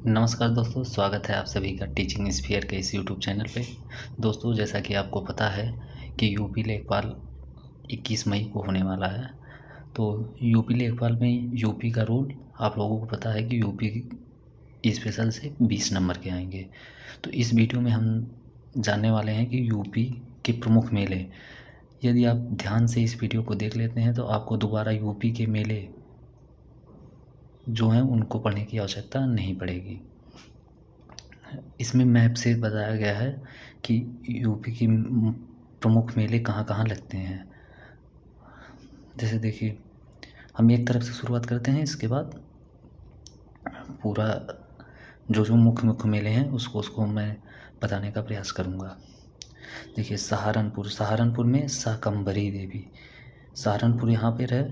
नमस्कार दोस्तों, स्वागत है आप सभी का टीचिंग स्फीयर के इस यूट्यूब चैनल पे। दोस्तों, जैसा कि आपको पता है कि यूपी लेखपाल 21 मई को होने वाला है। तो यूपी लेखपाल में यूपी का रूल आप लोगों को पता है कि यूपी स्पेशल से 20 नंबर के आएंगे। तो इस वीडियो में हम जानने वाले हैं कि यूपी के प्रमुख मेले। यदि आप ध्यान से इस वीडियो को देख लेते हैं तो आपको दोबारा यूपी के मेले जो हैं उनको पढ़ने की आवश्यकता नहीं पड़ेगी। इसमें मैप से बताया गया है कि यूपी की प्रमुख मेले कहाँ कहाँ लगते हैं। जैसे देखिए, हम एक तरफ से शुरुआत करते हैं, इसके बाद पूरा जो जो मुख्य मुख्य मेले हैं उसको मैं बताने का प्रयास करूँगा। देखिए, सहारनपुर में शाकंभरी देवी, सहारनपुर यहाँ पे है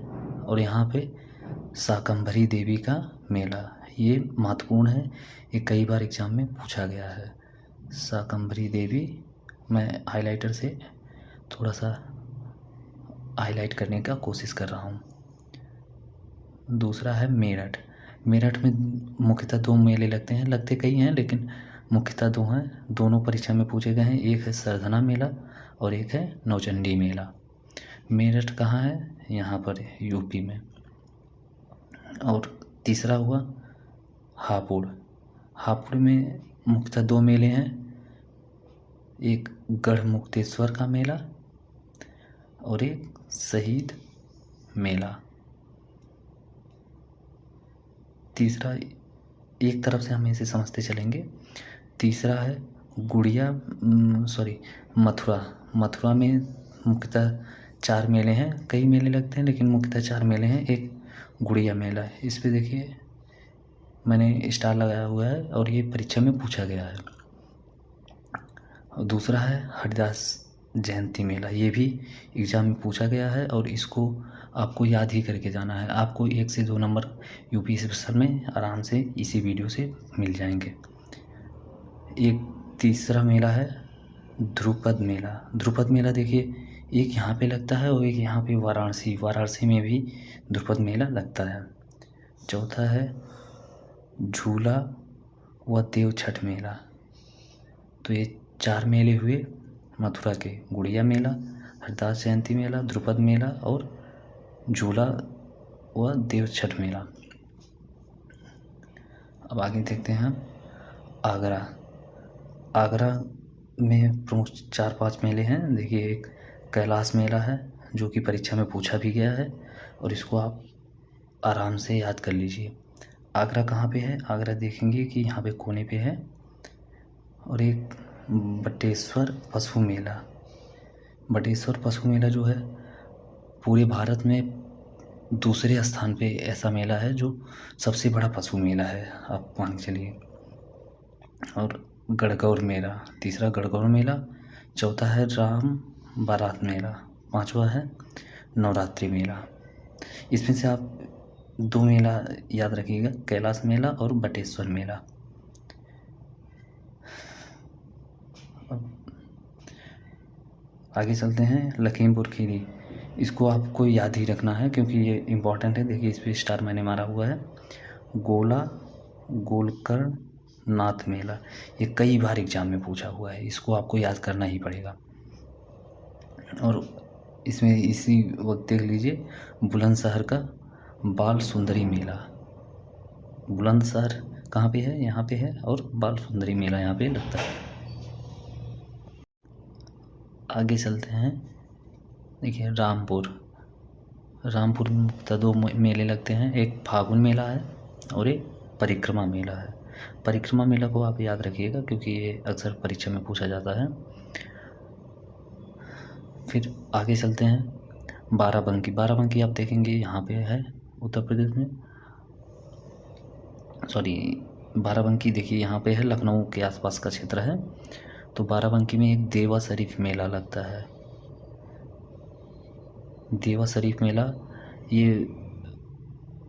और यहाँ पे शाकंभरी देवी का मेला, ये महत्वपूर्ण है, ये कई बार एग्ज़ाम में पूछा गया है। शाकंभरी देवी मैं हाइलाइटर से थोड़ा सा हाईलाइट करने का कोशिश कर रहा हूँ। दूसरा है मेरठ। मेरठ में मुख्यतः दो मेले लगते हैं, लगते कई हैं लेकिन मुख्यतः दो हैं, दोनों परीक्षा में पूछे गए हैं। एक है सरधना मेला और एक है नौचंडी मेला। मेरठ कहाँ है? यहाँ पर यूपी में। और तीसरा हुआ हापुड़। हापुड़ में मुख्यतः दो मेले हैं, एक गढ़मुक्तेश्वर का मेला और एक शहीद मेला। तीसरा, एक तरफ से हम इसे समझते चलेंगे। तीसरा है मथुरा। मथुरा में मुख्यतः 4 मेले हैं, कई मेले लगते हैं लेकिन मुख्यतः 4 मेले हैं। एक गुड़िया मेला है, इस पे देखिए मैंने स्टार लगाया हुआ है और ये परीक्षा में पूछा गया है। और दूसरा है हरिदास जयंती मेला, ये भी एग्ज़ाम में पूछा गया है और इसको आपको याद ही करके जाना है। आपको 1 से 2 नंबर यूपी स्पेशल में आराम से इसी वीडियो से मिल जाएंगे। एक तीसरा मेला है ध्रुपद मेला। ध्रुपद मेला देखिए, एक यहाँ पे लगता है और एक यहाँ पे वाराणसी में भी ध्रुपद मेला लगता है। चौथा है झूला व देव छठ मेला। तो ये 4 मेले हुए मथुरा के, गुड़िया मेला, हरदास जयंती मेला, ध्रुपद मेला और झूला व देव छठ मेला। अब आगे देखते हैं आगरा। आगरा में प्रमुख 4-5 मेले हैं। देखिए, एक कैलाश मेला है जो कि परीक्षा में पूछा भी गया है और इसको आप आराम से याद कर लीजिए। आगरा कहाँ पे है? आगरा देखेंगे कि यहाँ पे कोने पे है। और एक बटेश्वर पशु मेला। बटेश्वर पशु मेला जो है पूरे भारत में दूसरे स्थान पे ऐसा मेला है जो सबसे बड़ा पशु मेला है, आप मान के चलिए। और गणगौर मेला, तीसरा गणगौर मेला। चौथा है राम बारात मेला। पांचवा है नवरात्रि मेला। इसमें से आप 2 मेला याद रखिएगा, कैलाश मेला और बटेश्वर मेला। आगे चलते हैं लखीमपुर खीरी। इसको आपको याद ही रखना है क्योंकि ये इम्पोर्टेंट है। देखिए, इस पर स्टार मैंने मारा हुआ है। गोला गोलकर नाथ मेला, ये कई बार एग्जाम में पूछा हुआ है, इसको आपको याद करना ही पड़ेगा। और इसमें इसी वक्त देख लीजिए बुलंदशहर का बाल सुंदरी मेला। बुलंदशहर कहाँ पे है? यहाँ पे है और बाल सुंदरी मेला यहाँ पे लगता है। आगे चलते हैं। देखिए, रामपुर में मुख्यतः 2 मेले लगते हैं, एक फागुन मेला है और एक परिक्रमा मेला है। परिक्रमा मेला को आप याद रखिएगा क्योंकि ये अक्सर परीक्षा में पूछा जाता है। फिर आगे चलते हैं बाराबंकी आप देखेंगे यहाँ पे है उत्तर प्रदेश में। बाराबंकी देखिए यहाँ पे है, लखनऊ के आसपास का क्षेत्र है। तो बाराबंकी में एक देवा शरीफ मेला लगता है। देवा शरीफ मेला ये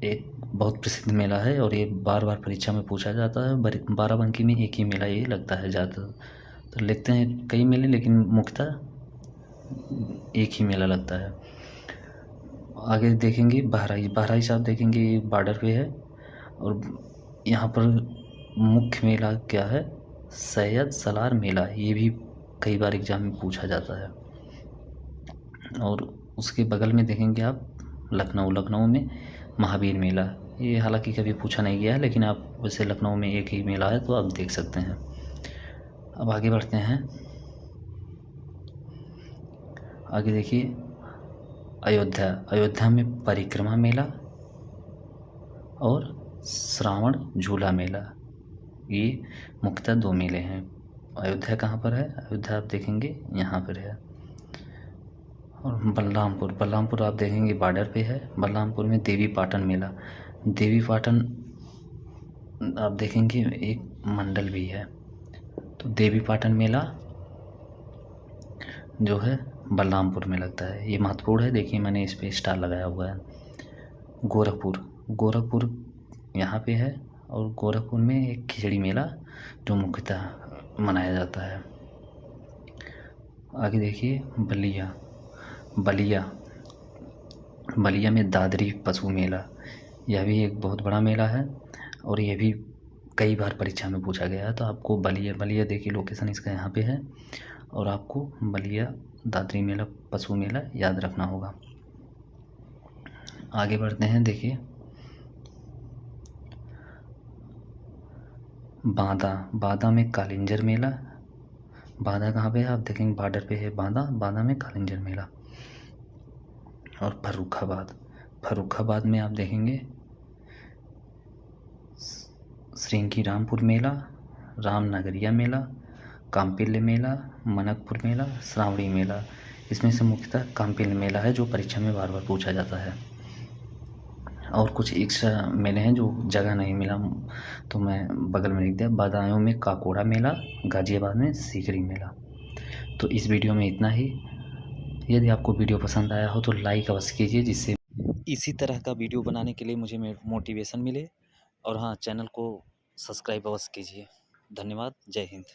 एक बहुत प्रसिद्ध मेला है और ये बार बार परीक्षा में पूछा जाता है। बाराबंकी में एक ही मेला ये लगता है, ज़्यादातर तो लिखते हैं कई मेले लेकिन मुख्यतः एक ही मेला लगता है। आगे देखेंगे बहराइच आप देखेंगे, ये बॉर्डर पे है और यहाँ पर मुख्य मेला क्या है? सैयद सलार मेला। ये भी कई बार एग्ज़ाम में पूछा जाता है। और उसके बगल में देखेंगे आप लखनऊ में महावीर मेला। ये हालांकि कभी पूछा नहीं गया है, लेकिन आप वैसे लखनऊ में एक ही मेला है तो आप देख सकते हैं। अब आगे बढ़ते हैं। आगे देखिए अयोध्या में परिक्रमा मेला और श्रावण झूला मेला। ये मुख्यतः 2 मेले हैं। अयोध्या कहाँ पर है? अयोध्या आप देखेंगे यहाँ पर है। और बलरामपुर आप देखेंगे बॉर्डर पे है। बलरामपुर में देवी पाटन मेला। देवी पाटन आप देखेंगे एक मंडल भी है। तो देवी पाटन मेला जो है बलरामपुर में लगता है। ये महत्वपूर्ण है, देखिए मैंने इस पे स्टार लगाया हुआ है। गोरखपुर यहाँ पे है। और गोरखपुर में एक खिचड़ी मेला जो मुख्यतः मनाया जाता है। आगे देखिए बलिया में दादरी पशु मेला। यह भी एक बहुत बड़ा मेला है और यह भी कई बार परीक्षा में पूछा गया है। तो आपको बलिया देखिए लोकेशन इसका यहाँ पे है और आपको बलिया दादरी मेला पशु मेला याद रखना होगा। आगे बढ़ते हैं। देखिए बांदा में कालिंजर मेला। बांदा कहाँ पे है? आप देखेंगे बॉर्डर पे है बांदा में कालिंजर मेला। और फर्रुखाबाद में आप देखेंगे श्रृंगी रामपुर मेला, रामनगरिया मेला, काम्पिल्य मेला, मनकपुर मेला, श्रावणी मेला। इसमें से मुख्यतः काम्पिल्य मेला है जो परीक्षा में बार बार पूछा जाता है। और कुछ एक्स्ट्रा मेले हैं जो जगह नहीं मिला तो मैं बगल में लिख दिया। बदायूं में काकोड़ा मेला, गाज़ियाबाद में सीकरी मेला। तो इस वीडियो में इतना ही। यदि आपको वीडियो पसंद आया हो तो लाइक अवश्य कीजिए, जिससे इसी तरह का वीडियो बनाने के लिए मुझे मोटिवेशन मिले। और हाँ, चैनल को सब्सक्राइब अवश्य कीजिए। धन्यवाद। जय हिंद।